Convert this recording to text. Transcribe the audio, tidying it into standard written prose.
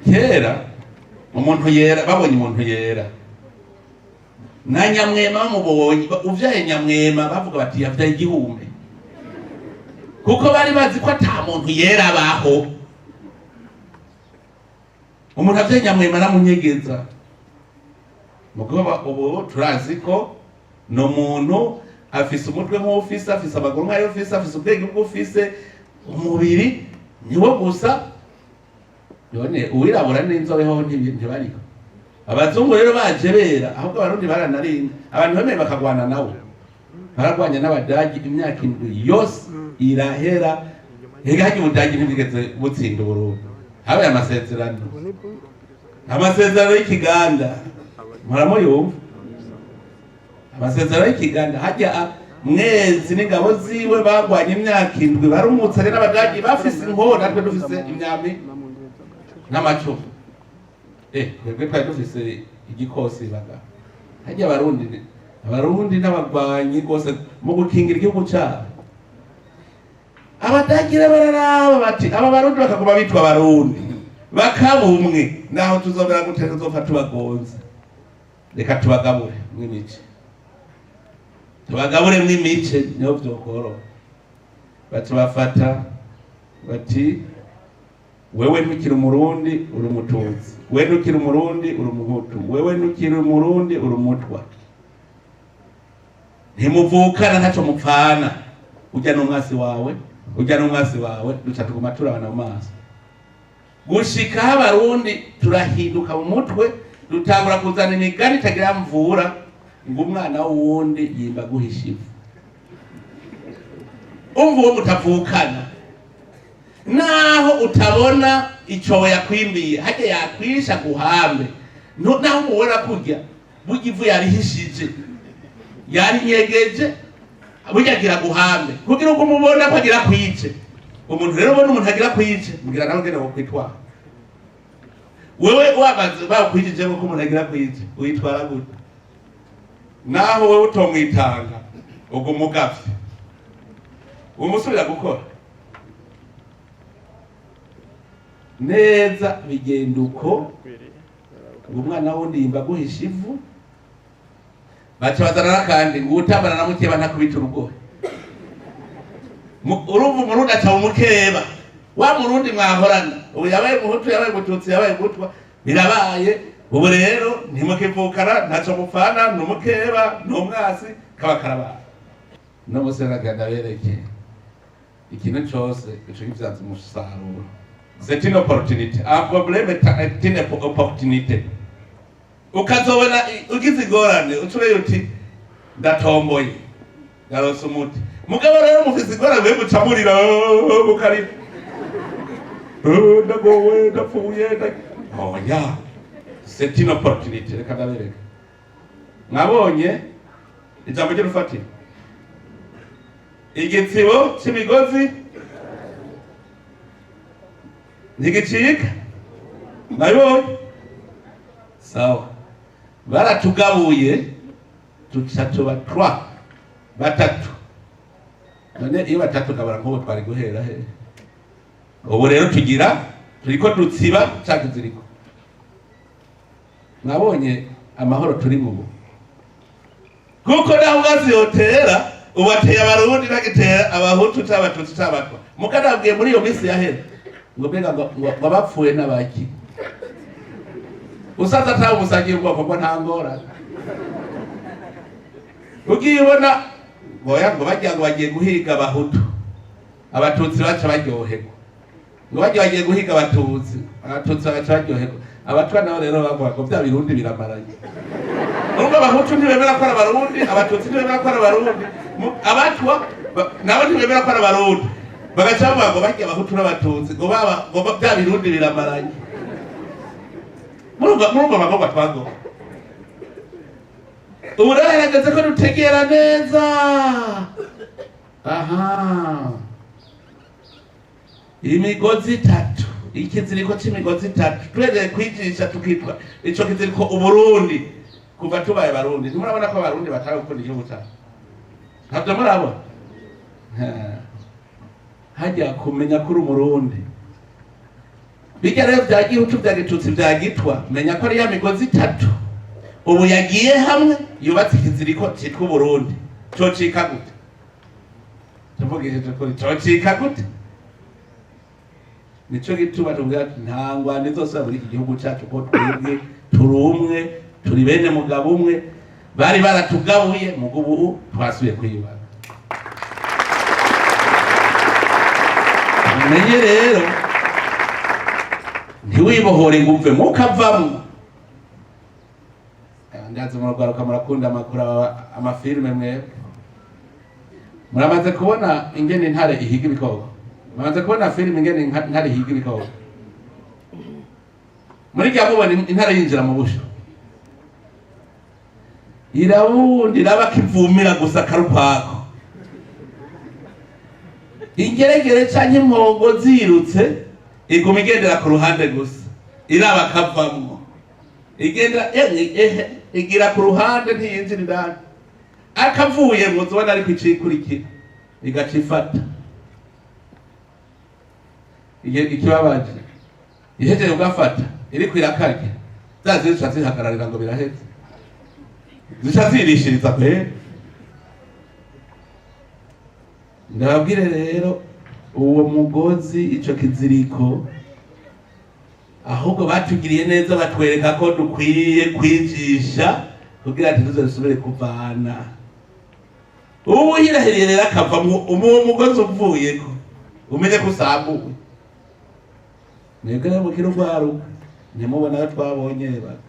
kera umuntu yera babonye umuntu yera na nyamwema bamubonye uvyaye nyamwema bavuga bati yavyaye igihumbi kuko bari bazi ko ata muntu yera baho. Umuntu avyaye nyamwema namunyegeza mugabo ubu turazi ko no muntu afise umutwe nk'ufise, afise amaguru nk'ayo ufise, afise ubwenge bw'ufise, umubiri niwo gusa. None uwirabura n'inzobe ho ntibariko. Abazungu rero baje bera ahubwo abarundi baranarinda abantu bamwe bakagwana nawo. Baragwanya n'abadagi imyaka 7 yose irahera. Heganye ubudagi ntibigeze butsinda Burundi. Habaye amasezerano y'ikiganda muramuyumva. Amasezerano y'ikiganda hajya mwezi n'ingabo ziwe bagwanye imyaka 7 barumutse n'abadagi bafise inkora natwe dufise imyami n'amacumu. Twebwe twari dufise igikosi baga. Hajya abarundi n'abagwanyi rwose mu gukingira igihugu cyabo. Abadagi bararaba bati aba barundi bakaguma bitwa abarundi bakabumwe naho tuzobera gutera tuzofa tubagonza. Reka tubagabure mw'imice, tubagabure mw'imice niho vyokoro. Batubafata bati wewe ntukiri umurundi uri umututsi, wewe ntukiri umurundi uri umuhutu, wewe ntukiri umurundi uri umutwa, ntimuvukana ntaco mupfana. Ujya n'umwasi wawe duca tuguma turabana mu maso. Gushika abarundi turahinduka mu mutwe, dutangura kuzana imigani itagira mvura ngo umwana wundi yimba guhisha ivu. Umva uwo mutavukana naho utabona icobo yakwimbiye hajya yakwisha guhambe naho mubona kurya burya ivu yarihishije yarinyegeje buryagira guhambe kugira ngo mubona ko agira kwice. Umuntu rero ubona umuntu agira kwice mugira nawe ngene wo kwitwara. Wewe wamaze bakwijije ko umuntu agira kwice uyitwara gute? Naho wewe utomwitanga ubwo mugavye umusubira gukora neza bigenda uko. Umwana wundi yimba guhisha ivu bacabazana kandi ngutambana na mukeba ntakubita urugohe. Urumva umurundi aca umukeba wa murundi mwahorana ubu yabaye muhutu yabaye mututsi yabaye gutwa birabaye. Ubu rero ntimukivukana ntaco mupfana n'umukeba n'umwasi kaba karabana. No musenaganda bereke ikintu cyose ico givyanze umusaruro. C'est une opportunité. Un problème est une opportunité. Ukazobona ugize igorane ucure yuti ndatomboye ndarose umuti mugabo rero mufise igorane mwe mucamurira mukari ndagowe ndapfuye oya. C'est une opportunité. Reka ndabereka mwabonye ijambo ry'urufatiro igitsibo c'imigozi ntigicika nabibonye sawa. Baratugabuye tuca tuba batatu. None iyo batatu gabura nk'ubu twari guhera he? Ubu rero turiko dutsiba canke ziriko. Mwabonye amahoro turi mu kuko naho baziyotera ubateye abarundi bagitera abahutu c'abatutsi c'abatwa. Mukanabwiye muri iyo minsi yahera ngo mbega ngo bapfuye n'abaki usaza tawo musagiye ubwoko bwo ntangora. Ugibona ngo bajya ngo bagiye guhiga abahutu abatutsi baca baryoherwa, ngo bagiye guhiga abatutsi baca baryoherwa. Abatwa nabo rero bavuga ngo bya birundi biramaranye. Urumva abahutu ntibemera ko ari abarundi, abatutsi ntibemera ko ari abarundi, abatwa nabo ntibemera ko ari abarundi. Bagaca bavuga ngo bajya abahutu n'abatutsi ngo bya birundi biramaranye. Murumva bagomba twago. Ubu rero harageze ko dutegera neza. Aha. Imigozi itatu. Ikiziriko c'imigozi itatu. Tweze kwigisha tukitwa ico kiziriko Uburundi kuva tubaye barundi. Ntimurabona ko abarundi batari gukunda igihugu cyacu. Ntabyo murabona. Hajya kumenya kuri umurundi bijya rero vya gihugu vya gitutsi vya gitwa menya ko ari ya migozi itatu ubu yagiye hamwe yubatse ikiziriko citwa Burundi cocika gute tuvugishije kuri cocika gute nico gituma tuvuga nta ngwani zose muri iki gihugu cyacu ko twebwe turumwe turi bene mugabo umwe bari baratugabuye mugabo ubu twasubiye kwibana umenye rero ntiwibohore ngo umve mukavamwo ndazi muragaruka murakunda amakuru amafilme mwebwe muramaze kubona ingene intare ihiga ibikoko muramaze kubona filime ingene intare ihiga ibikoko muri gihe mubona intare yinjira mu busho irabundi iraba kivumira gusa karupako ingeregere canke impongo zirutse iguma igendera ku ruhande gusa iraba kavamwo igendera igira ku ruhande ntiyinjira indani akavuye ngo zibona ariko icikurikira igaca ifata ikibabaje ihejeje ugafata iriko irakarya zazi zica zihagararira ngo biraheze zica zirishiriza kwe ndababwire rero uwo mugozi ico kiziriko ahubwo batugiriye neza batwereka ko dukwiye kwijisha kugira ati tuzosubire kuvana ubu hirahiriye rero akava uwo mugozi uvuyeko umenye ko usambuwe mwebwe rero mukiri urwaruka ntimubona ayo twabonye bati